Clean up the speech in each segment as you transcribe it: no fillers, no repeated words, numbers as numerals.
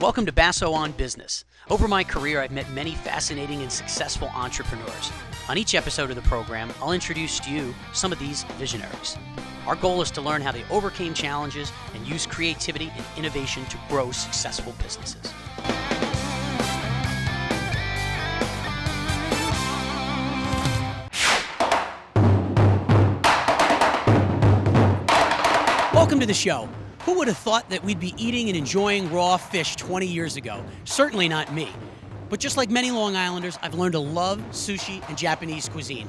Welcome to Basso on Business. Over my career, I've met many fascinating and successful entrepreneurs. On each episode of the program, I'll introduce to you some of these visionaries. Our goal is to learn how they overcame challenges and use creativity and innovation to grow successful businesses. Welcome to the show. Who would have thought that we'd be eating and enjoying raw fish 20 years ago? Certainly not me. But just like many Long Islanders, I've learned to love sushi and Japanese cuisine.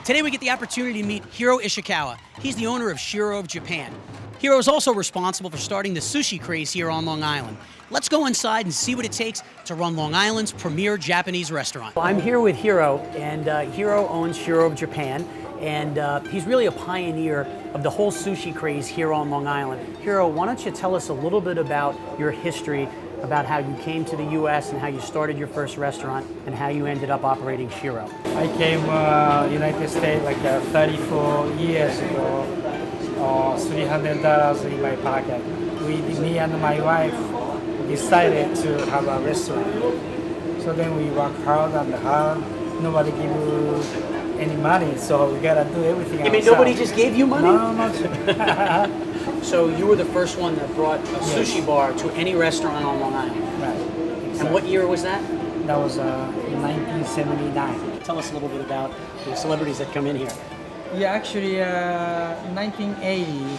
Today we get the opportunity to meet Hiro Ishikawa. He's the owner of Shiro of Japan. Hiro is also responsible for starting the sushi craze here on Long Island. Let's go inside and see what it takes to run Long Island's premier Japanese restaurant. I'm here with Hiro, and Hiro owns Shiro of Japan. And he's really a pioneer of the whole sushi craze here on Long Island. Hiro, why don't you tell us a little bit about your history, about how you came to the U.S. and how you started your first restaurant and how you ended up operating Shiro. I came United States like 34 years ago, $300 in my pocket. Me and my wife decided to have a restaurant. So then we worked hard and hard. Nobody gave any money, so we gotta do everything. You mean nobody just gave you money? No, not. So you were the first one that brought a sushi bar to any restaurant on Long Island. Right. Exactly. And what year was that? That was 1979. Tell us a little bit about the celebrities that come in here. Yeah, actually, 1980,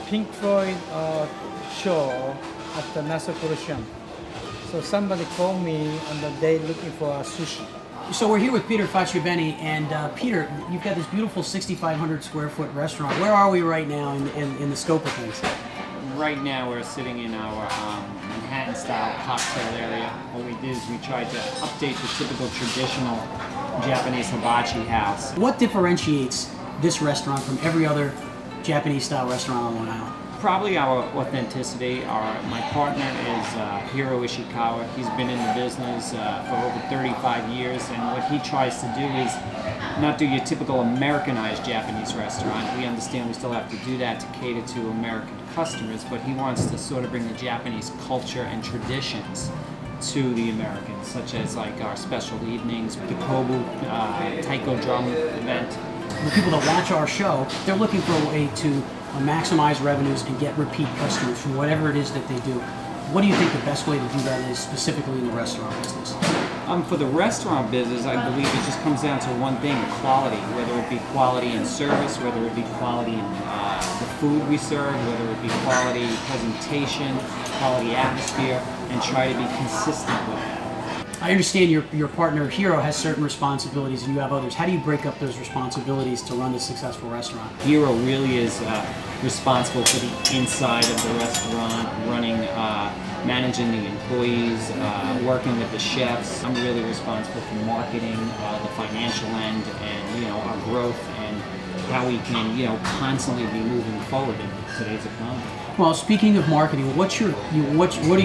Pink Floyd show at the Nassau Coliseum. So somebody called me on the day looking for a sushi. So we're here with Peter Facciabene, and Peter, you've got this beautiful 6,500 square foot restaurant. Where are we right now in the scope of things? Right now we're sitting in our Manhattan style cocktail area. What we did is we tried to update the typical traditional Japanese hibachi house. What differentiates this restaurant from every other Japanese style restaurant on Long Island? Probably our authenticity. My partner is Hiro Ishikawa. He's been in the business for over 35 years, and what he tries to do is not do your typical Americanized Japanese restaurant. We understand we still have to do that to cater to American customers, but he wants to sort of bring the Japanese culture and traditions to the Americans, such as like our special evenings, the Kobu taiko drum event. The people that watch our show, they're looking for a way to maximize revenues and get repeat customers from whatever it is that they do. What do you think the best way to do that is, specifically in the restaurant business? For the restaurant business, I believe it just comes down to one thing: quality. Whether it be quality in service, whether it be quality in the food we serve, whether it be quality presentation, quality atmosphere, and try to be consistent with that. I understand your partner Hiro has certain responsibilities and you have others. How do you break up those responsibilities to run a successful restaurant? Hiro really is responsible for the inside of the restaurant, running, managing the employees, working with the chefs. I'm really responsible for marketing, the financial end, and our growth and how we can constantly be moving forward in today's economy. Well, speaking of marketing, what do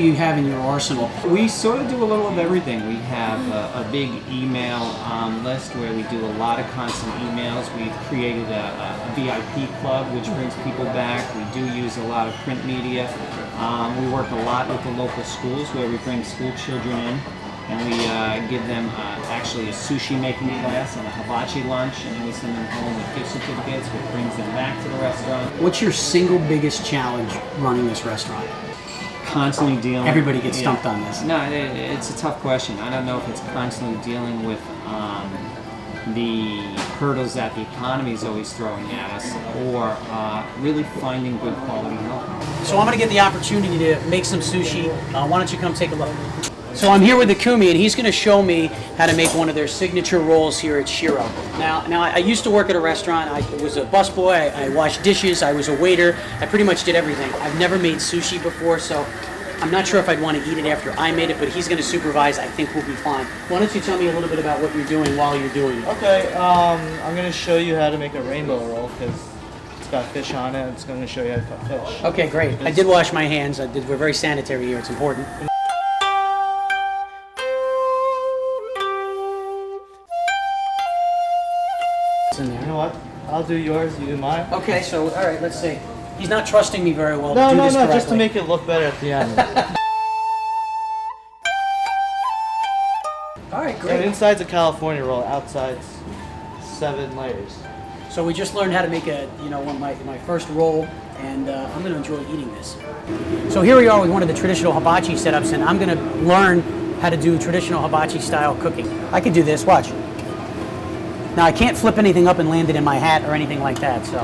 you have in your arsenal? We sort of do a little of everything. We have a big email list where we do a lot of constant emails. We've created a VIP club, which brings people back. We do use a lot of print media. We work a lot with the local schools where we bring school children in, and we give them actually a sushi making class and a hibachi lunch, and then we send them home with gift certificates, which brings them back to the restaurant. What's your single biggest challenge running this restaurant? Constantly dealing. Everybody gets stumped on this. No, it's a tough question. I don't know if it's constantly dealing with the hurdles that the economy is always throwing at us, or really finding good quality help. So I'm going to get the opportunity to make some sushi. Why don't you come take a look? So I'm here with Akumi, and he's going to show me how to make one of their signature rolls here at Shiro. Now I used to work at a restaurant. I was a busboy. I washed dishes. I was a waiter. I pretty much did everything. I've never made sushi before, so I'm not sure if I'd want to eat it after I made it, but he's going to supervise. I think we'll be fine. Why don't you tell me a little bit about what you're doing while you're doing it? Okay, I'm going to show you how to make a rainbow roll, because it's got fish on it. It's going to show you how to cut fish. Okay, great. I did wash my hands. We're very sanitary here. It's important. In there. You know what? I'll do yours, you do mine. Okay, so all right, let's see. He's not trusting me very well No, to do no, this no, correctly. just to make it look better at the end. right, So great. inside's a California roll, outside's 7 layers. So we just learned how to make my first roll, and I'm going to enjoy eating this. So here we are with one of the traditional hibachi setups, and I'm going to learn how to do traditional hibachi style cooking. I could do this, watch. Now I can't flip anything up and land it in my hat or anything like that, so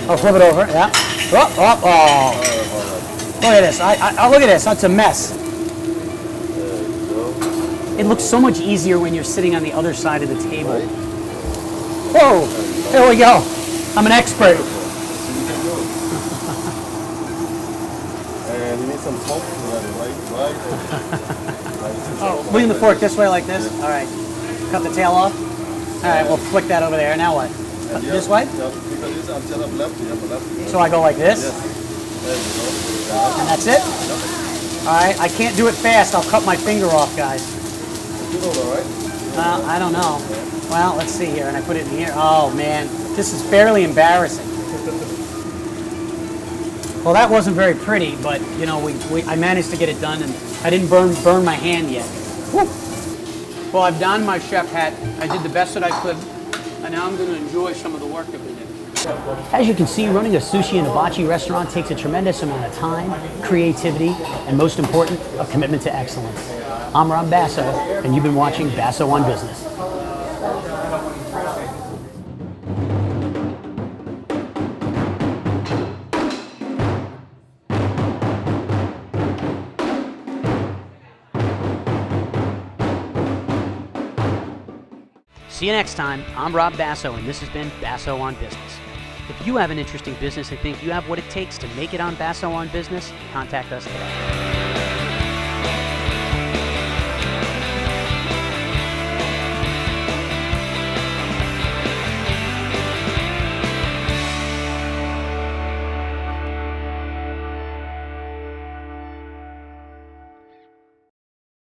I'll flip it over, yeah. Oh. Look at this, look at this, that's a mess. It looks so much easier when you're sitting on the other side of the table. Whoa, there we go. I'm an expert. And you need some salt right? Oh, lean the fork this way like this. All right, cut the tail off. All right, we'll flick that over there. Now what? This way? Yeah, because it's until I'm left, you have a left. So I go like this, There you go. and that's it? All right, I can't do it fast. I'll cut my finger off, guys. You know that, right? I don't know. Well, let's see here. And I put it in here. Oh, man. This is fairly embarrassing. Well, that wasn't very pretty, but, you know, I managed to get it done, and I didn't burn my hand yet. Woo. Well, I've donned my chef hat. I did the best that I could, and now I'm going to enjoy some of the work that we did. As you can see, running a sushi and hibachi restaurant takes a tremendous amount of time, creativity, and most important, a commitment to excellence. I'm Rob Basso, and you've been watching Basso on Business. See you next time. I'm Rob Basso, and this has been Basso on Business. If you have an interesting business and think you have what it takes to make it on Basso on Business, contact us today.